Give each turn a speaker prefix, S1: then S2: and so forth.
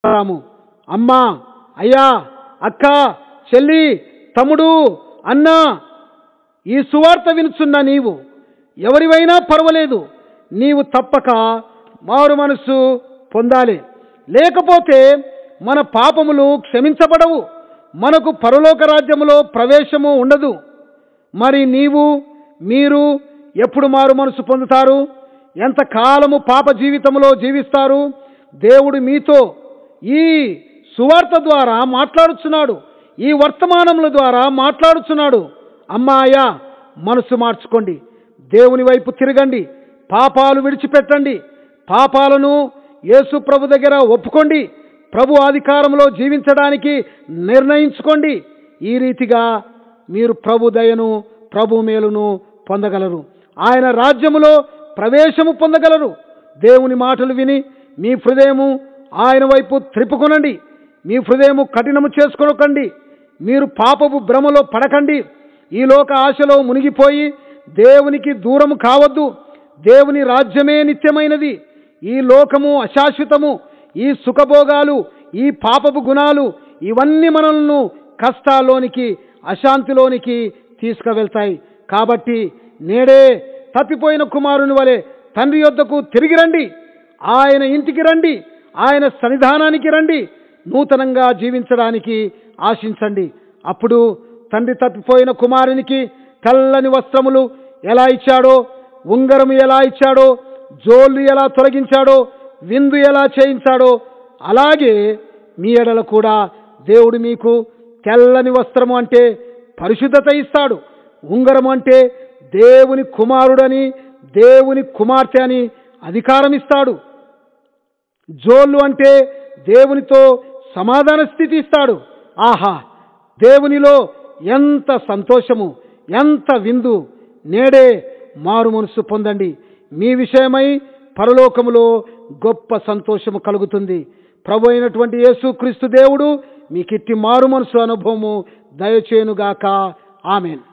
S1: అమ్మా, అయ్యా, అక్క, చెల్లి, తమ్ముడు, అన్న, ఈ సువార్త వినుచున్న నీవు ఎవరివైనా పర్వాలేదు, నీవు తప్పక మారు మనసు పొందాలి. లేకపోతే మన పాపములు క్షమించబడవు, మనకు పరలోక రాజ్యములో ప్రవేశము ఉండదు. మరి మీరు ఎప్పుడు మారు మనసు పొందుతారు? ఎంతకాలము పాప జీవితంలో జీవిస్తారు? దేవుడు మీతో ఈ సువార్త ద్వారా మాట్లాడుచున్నాడు, ఈ వర్తమానముల ద్వారా మాట్లాడుచున్నాడు. అమ్మాయ, మనసు మార్చుకోండి, దేవుని వైపు తిరగండి, పాపాలు విడిచిపెట్టండి, పాపాలను యేసు ప్రభు దగ్గర ఒప్పుకోండి, ప్రభు అధికారంలో జీవించడానికి నిర్ణయించుకోండి. ఈ రీతిగా మీరు ప్రభు దయను, ప్రభు మేలును పొందగలరు, ఆయన రాజ్యములో ప్రవేశము పొందగలరు. దేవుని మాటలు విని మీ హృదయము ఆయన వైపు త్రిప్పుకొనండి, మీ హృదయము కఠినము చేసుకోకండి, మీరు పాపపు భ్రమలో పడకండి, ఈ లోక ఆశలో మునిగిపోయి దేవునికి దూరము కావద్దు. దేవుని రాజ్యమే నిత్యమైనది, ఈ లోకము అశాశ్వతము. ఈ సుఖభోగాలు, ఈ పాపపు గుణాలు ఇవన్నీ మనల్ని కష్టాల్లోనికి, అశాంతిలోనికి తీసుకువెళ్తాయి. కాబట్టి నేడే తప్పిపోయిన కుమారుని వలె తండ్రి యొద్దకు తిరిగి రండి, ఆయన ఇంటికి రండి, ఆయన సన్నిధానానికి రండి, నూతనంగా జీవించడానికి ఆశించండి. అప్పుడు తండ్రి తప్పిపోయిన కుమారునికి తెల్లని వస్త్రములు ఎలా ఇచ్చాడో, ఉంగరము ఎలా ఇచ్చాడో, జోళ్ళు ఎలా తొలగించాడో, విందు ఎలా చేయించాడో, అలాగే మీ ఎడల కూడా దేవుడు మీకు తెల్లని వస్త్రము అంటే పరిశుద్ధత ఇస్తాడు, ఉంగరము అంటే దేవుని కుమారుడని, దేవుని కుమార్తె అని అధికారం ఇస్తాడు, జోళ్ళు అంటే దేవునితో సమాధాన స్థితి ఇస్తాడు. ఆహా, దేవునిలో ఎంత సంతోషము, ఎంత విందు! నేడే మారు మనసు పొందండి, మీ విషయమై పరలోకములో గొప్ప సంతోషము కలుగుతుంది. ప్రభు అయినటువంటి యేసుక్రీస్తు దేవుడు మీకిట్టి మారు మనసు అనుభవము దయచేయునుగాక. ఆమేన్.